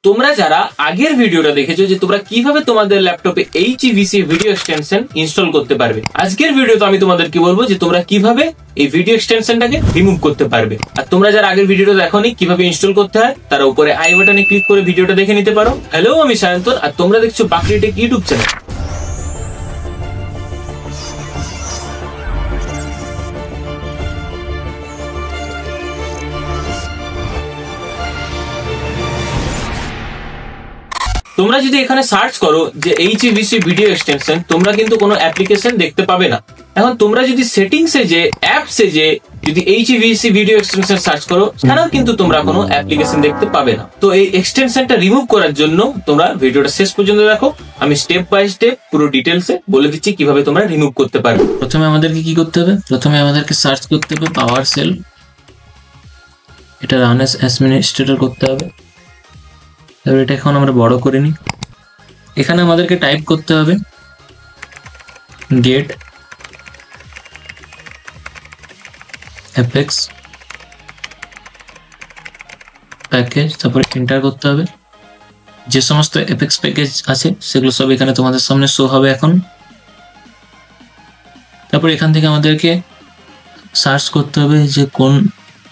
তোমরা যারা আগের ভিডিওটা দেখেছো যে তোমরা কিভাবে তোমাদের ল্যাপটপে HEVC ভিডিও এক্সটেনশন ইনস্টল করতে পারবে, আজকের ভিডিওতে আমি তোমাদেরকে বলবো যে তোমরা কিভাবে এই ভিডিও এক্সটেনশনটাকে রিমুভ করতে পারবে। আর তোমরা যারা আগের ভিডিওটা দেখোনি কিভাবে ইনস্টল করতে হয়, তারা উপরে আই বাটনে ক্লিক করে ভিডিওটা দেখে নিতে পারো। হ্যালো, আমি সায়ন্তন আর তোমরা দেখছো বাকরি টেক ইউটিউব চ্যানেল। তোমরা যদি এখানে সার্চ করো যে HEVC ভিডিও এক্সটেনশন, তোমরা কিন্তু কোনো অ্যাপ্লিকেশন দেখতে পাবে না। এখন তোমরা যদি সেটিংসে যে অ্যাপসে যে যদি HEVC ভিডিও এক্সটেনশন সার্চ করো, সেখানেও কিন্তু তোমরা কোনো অ্যাপ্লিকেশন দেখতে পাবে না। তো এই এক্সটেনশনটা রিমুভ করার জন্য তোমরা ভিডিওটা শেষ পর্যন্ত দেখো, আমি স্টেপ বাই স্টেপ পুরো ডিটেলসে বলে দিচ্ছি কিভাবে তোমরা রিমুভ করতে পারবে। প্রথমে আমাদেরকে কি করতে হবে? প্রথমে আমাদেরকে সার্চ করতে হবে পাওয়ার সেল, এটা রান অ্যাজ অ্যাডমিনিস্ট্রেটর করতে হবে। তারপর এটা এখন আমরা বড় করে নিই। এখানে আমাদেরকে টাইপ করতে হবে গেট অ্যাপেক্স প্যাকেজ, তারপরে এন্টার করতে হবে। যে সমস্ত অ্যাপেক্স প্যাকেজ আছে সেগুলো সব এখানে তোমাদের সামনে শো হবে এখন। তারপর এখান থেকে আমাদেরকে সার্চ করতে হবে যে কোন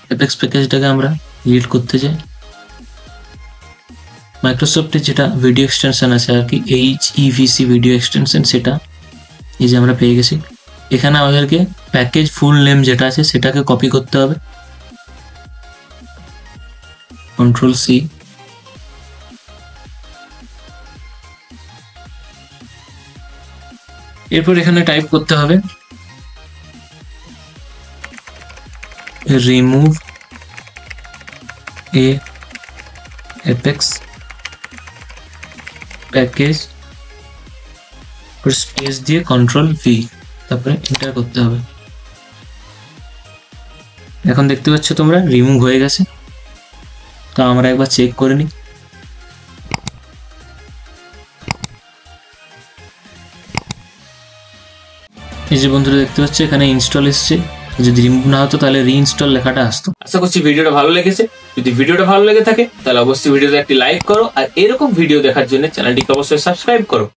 অ্যাপেক্স প্যাকেজটাকে আমরা রিড করতে চাই। মাইক্রোসফটের যেটা ভিডিও এক্সটেনশন আছে আর কি, HEVC ভিডিও এক্সটেনশন, সেটা এই যে আমরা পেয়ে গেছি। এখানে আমাদেরকে প্যাকেজ ফুল নেম যেটা আছে সেটাকে কপি করতে হবে, Ctrl+C। এরপর এখানে টাইপ করতে হবে রিমুভ এ অ্যাপেক্স প্যাকেজ, স্পেস দিয়ে Ctrl+V, তারপরে এন্টার করতে হবে। এখন দেখতে পাচ্ছ তোমরা রিমুভ হয়ে গেছে। তো আমরা একবার চেক করে নিই। এই যে বন্ধুরা দেখতে পাচ্ছ এখানে ইনস্টল এসছে। যদি রিমুভ না হতো তাহলে রিইনস্টল লেখাটা আসতো। আশা করছি ভিডিওটা ভালো লেগেছে। যদি ভিডিওটা ভালো লেগে থাকে তাহলে অবশ্যই ভিডিওতে একটি লাইক করো, আর এরকম ভিডিও দেখার জন্য চ্যানেলটিকে অবশ্যই সাবস্ক্রাইব করো।